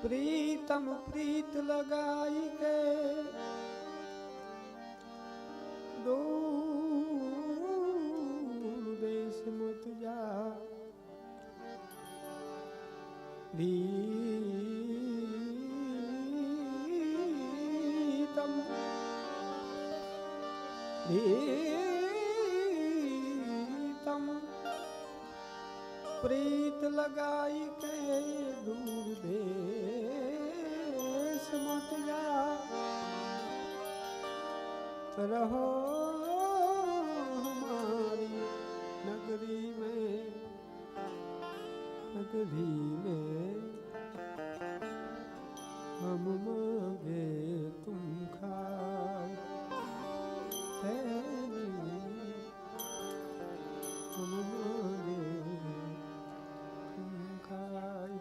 प्रीतम प्रीत लगाई के दूर देश मत जा प्रीतम प्रीतम प्रीत लगाई के दूर देश मत जा रहो हमारी नगरी में हम मांगे तुम खाए हम मांगे तुम खाए।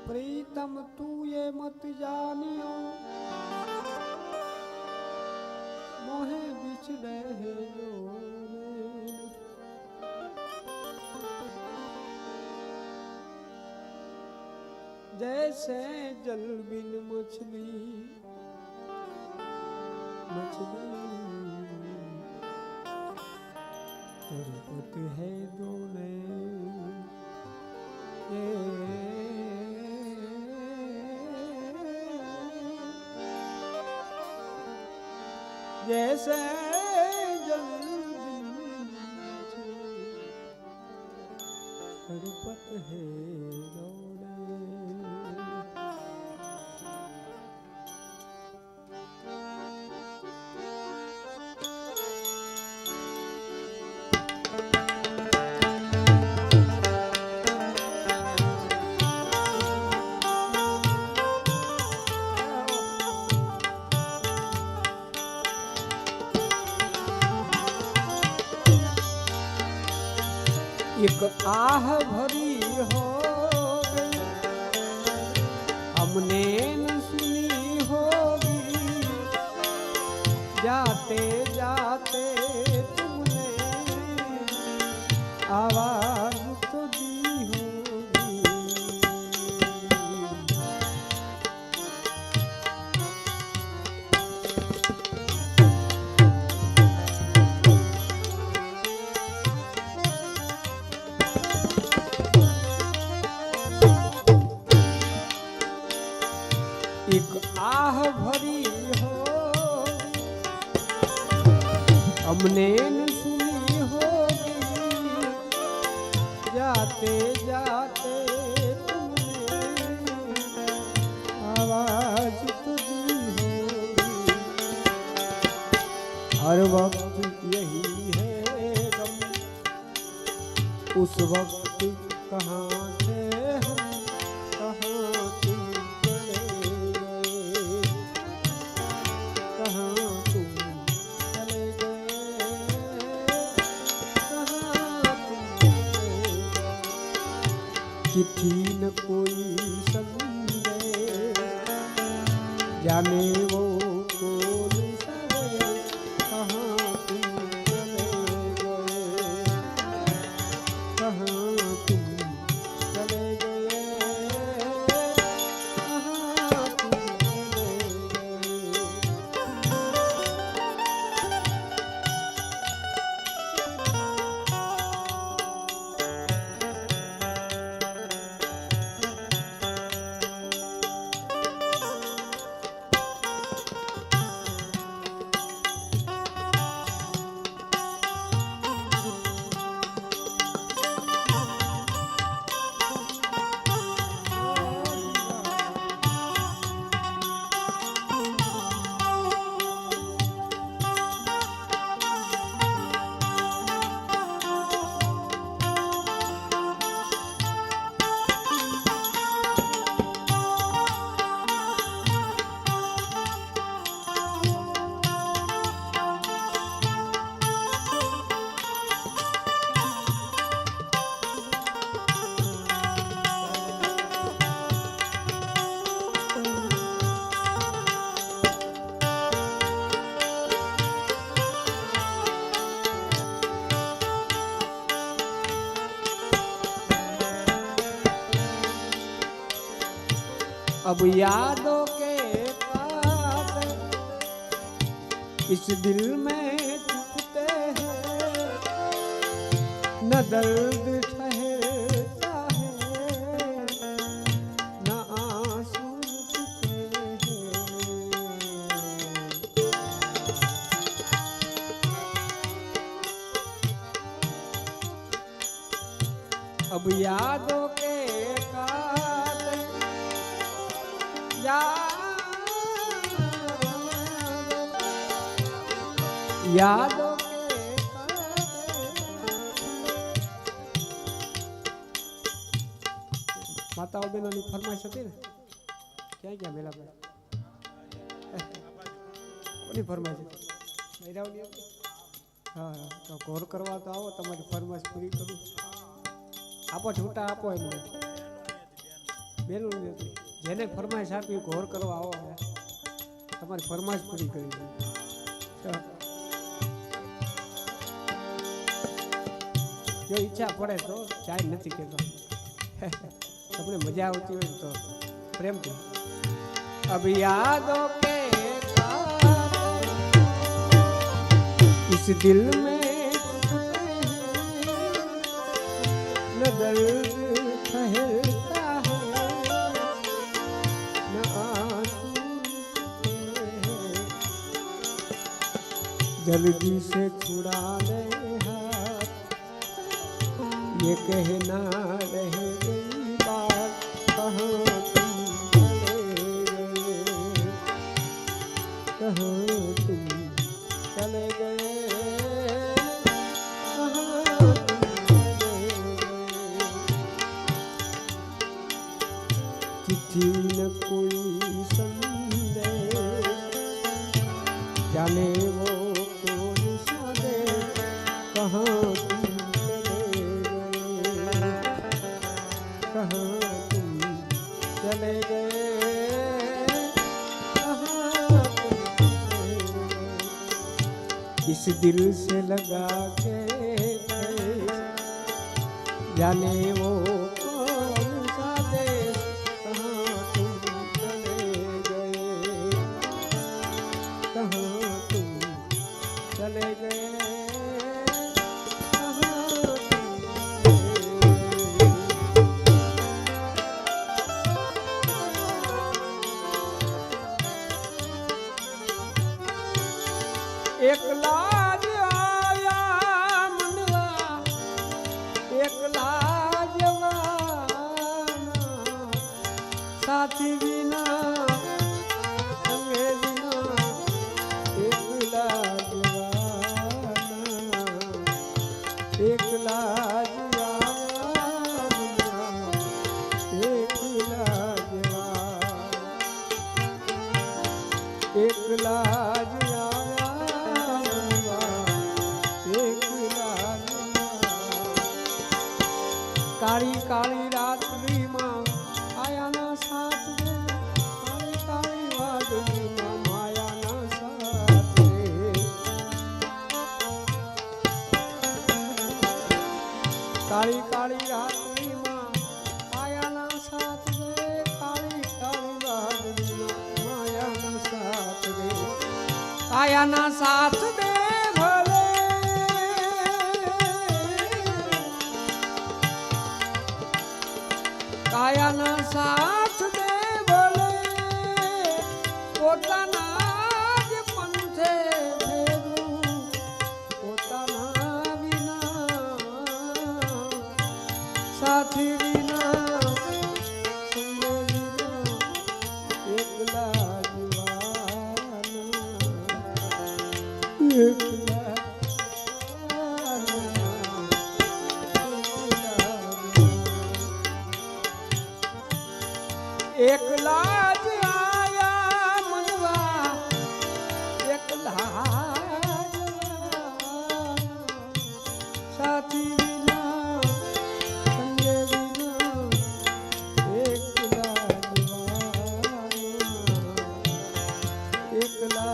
प्रीतम तू ये मत जानियो मोहे बिछ रहे जो जैसे जल बिन मछली तड़पत है दोने जैसे जल बिन मछली तड़पत है दोने। एक आह भरी हो गई हमने न सुनी होगी जाते जाते तुमने आवाज तो दी होगी। एक आह भरी हो हमने न सुनी होगी जाते जाते तुमने आवाज तो दी होगी। हर वक्त यही है गम उस वक्त कहाँ थे हम कहाँ तुम चिट्ठी न कोई संदेश जाने वो कौन सवेश कहाँ तुम चले गए कहाँ तुम चले गए कहाँ तुम चले गए। अब यादों के कांटे इस दिल में चुभते हैं, न दर्द ठहरता है न आंसू रुकते हैं। अब यादों के यादों के माताओं बहनों की फरमाइश थी ने क्या क्या मेला पे कोनी फरमाइश हाँ तो घोर करवा तो आओ तमारी फरमाइश पूरी करूँ आपो छूटा आपो एम बेलू जेने फरमाइश आपी घोर करवा आओ तमारी फरमाइश पूरी करी जो ઈચ્છા પડે તો ચાય નથી કહેતો તમને મજા આવતી હોય તો પ્રેમથી अब यादों के इस दिल में न दर्द ठहरता है न आंसू जल्दी से छुड़ा ले ये कहना रह गई बात कहाँ तुम चले गए कहाँ तुम चले गए चिट्ठी न कोई संदेश जाने वो कौन सा देश कहाँ चले गए इस दिल से लगा के जाने वो कौन सा देश कहाँ तुम चले गए कहाँ तुम चले गए एकला आया मनवा एकला जवाना साथी बिना संगे बिना एकला जवाना एकला जवाना एकला जवाना एकला काली काली रात्रि माँ आया ना साथ दे काली काली वादनी माँ माया ना साथ दे काली काली रात्रि माँ आया ना साथ दे काली काली वादनी माँ माया ना साथ दे आया ना साथ दे भले काया ना साथ दे बोले पोताना ज पंथे फेरू पोताना विना साथी विना संगे विना एकला जीवाना एकला एकला ज आया मनवा एकला साथी बिना संगे बिना एकला एकला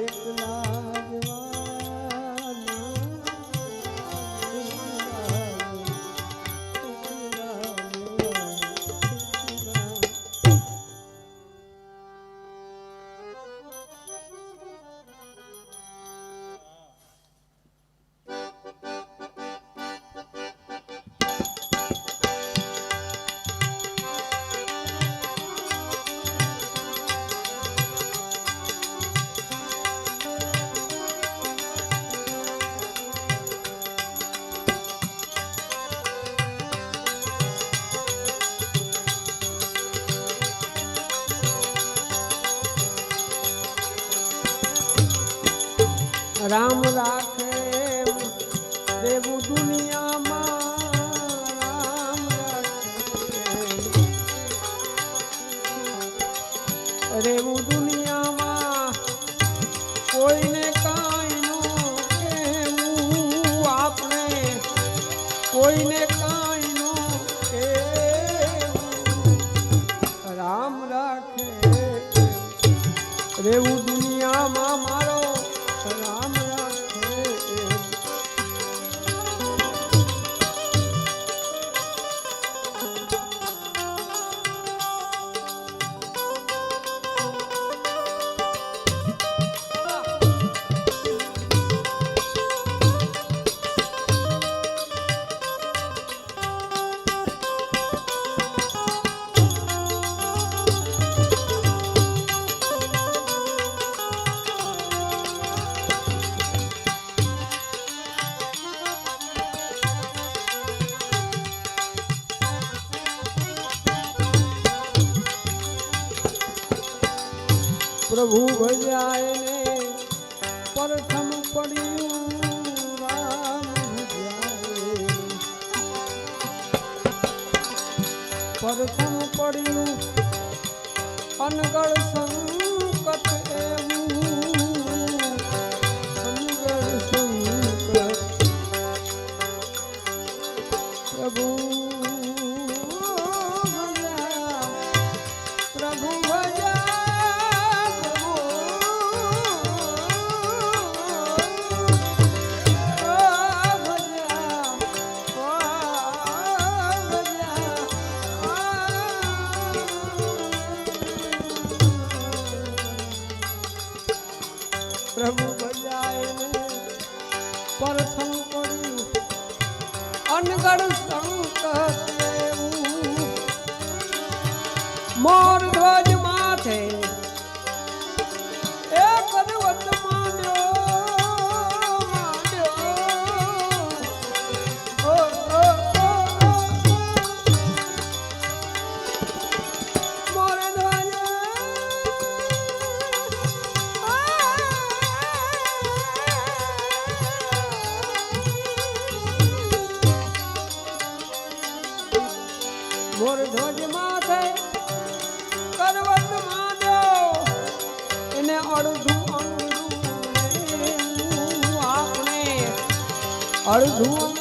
एकला રામ રાખે દેવું દુનિયામાં રામ રાખે રેવું દુનિયામાં કોઈને કાંઈ નો કહેવું આપણે કોઈને કાંઈ નો કહેવું રામ રાખે રેવું દુનિયામાં મારો રામ રાખે પ્રભુ ભજાય ને પ્રથમ પડ્યું રામ ભજાય પ્રથમ પડ્યું અનગળ સંકટ એવું અનગળ સંકટ પ્રભુ પ્રભુ ભજા પ્રભુ બજાય ને પ્રથમ પડ્યું અનગઢ સંકટ મોર ધ્વજ માથે એક દવત માંડ્યો મોર ધ્વજ મોર ધ્વજ માથે કરવત માંડ્યો એને અડધું અંગડું આપણે અડધું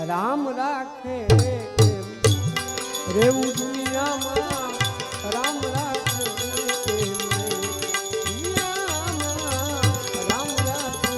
રામ રાખે રેવું દુનિયામાં રામ રાખે રામ રાખે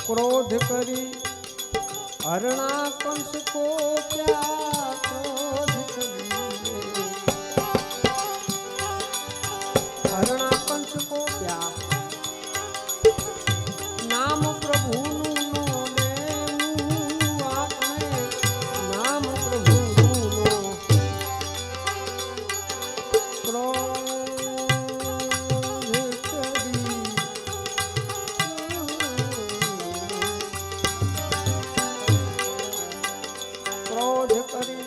क्रोध करी हरणा कंस को क्या क्रोध करी हरणा कंस को क्या नाम प्रभु नो लेવું આપણે નામ પ્રભુ નો क्रोध करी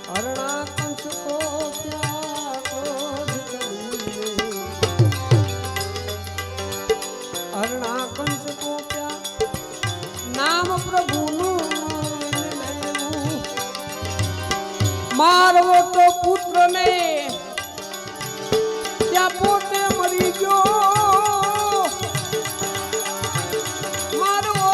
हरणा कंस को क्या क्रोध करी हरणा कंस को क्या नाम प्रभु मारवो तो पुत्र ने क्या पोते मरी गयो मारवो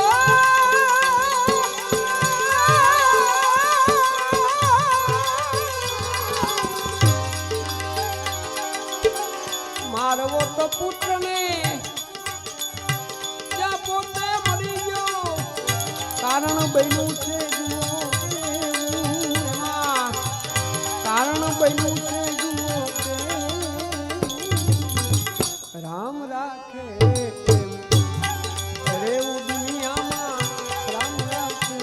કારણ બન્યું છે જુઓ કેવું, એમાં કારણ બન્યું છે જુઓ કેવું, રામ રાખે રેવું દુનિયામાં, રામ રાખે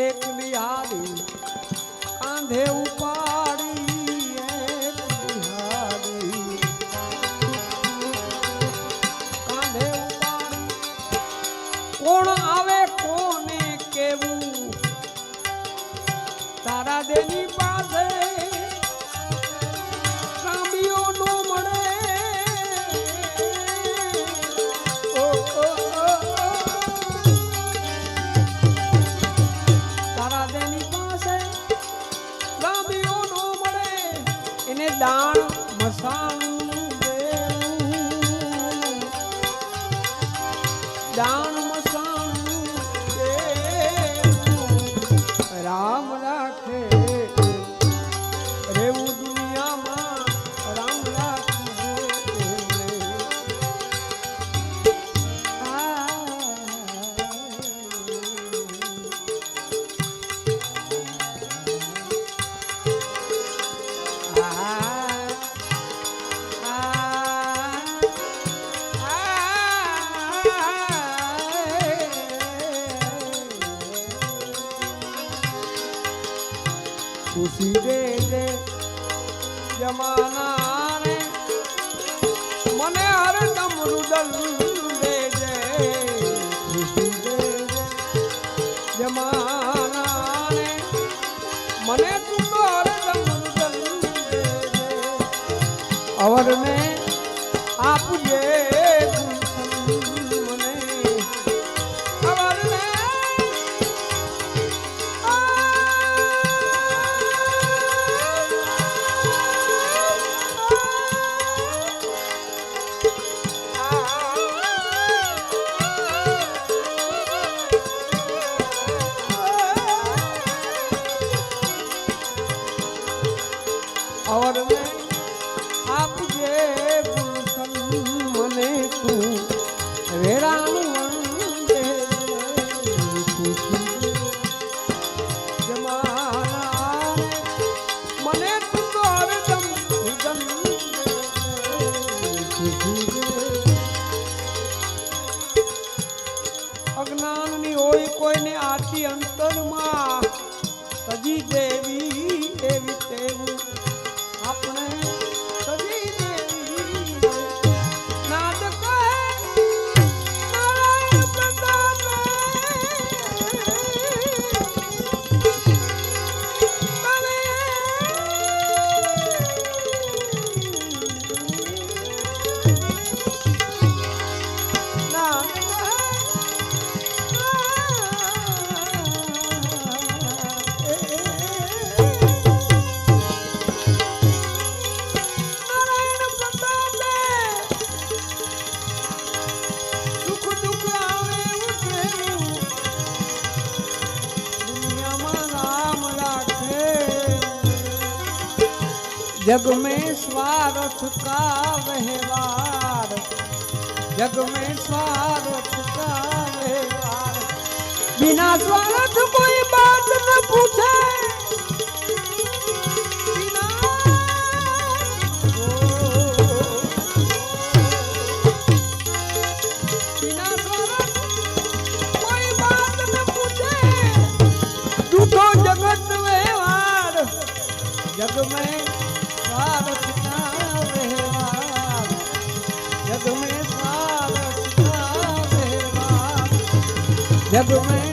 એક બિહારી કાંધે ઉપાડી, એક બિહારી કાંધે ઉપાડી, કોણ આવે કોને કેવું, તારા દેની પાસે સાંભળ્યો નો મળે, ઓ તારા દેની પાસે સાંભળ્યો નો મળે, એને દાણ મસાણું દેવું, દાણ મસાણું દેવું, રામ રાખે રેવું દુનિયામાં, રામ રાખે ખુશી દે દે જમાના ને, મને હરદમ રુદલ દેજે, ખુશી દે દે જમાના ને, મને તું તો હરદમ રુદલ દેજે, અવર ને આપજે મને, અવર ને और मैं आपके गुलशन मने तू वेरानु दे जमाना मने तू तो हरदम हुदन अज्ञाननी होय कोईने आती अंतरमा, सजी देवी एवी तेवी अपने सजी देवी नाद કહે નારાયણ પ્રતાપ जग में स्वार्थ का व्यवहार, जग में स्वार्थ का व्यवहार, बिना स्वार्थ कोई बात न पूछे, बिना स्वार्थ कोई बात न पूछे, झूठो जगत व्यवहार, जग में स्वार्थ का व्यवहार, जग में स्वार्थ का व्यवहार, जग में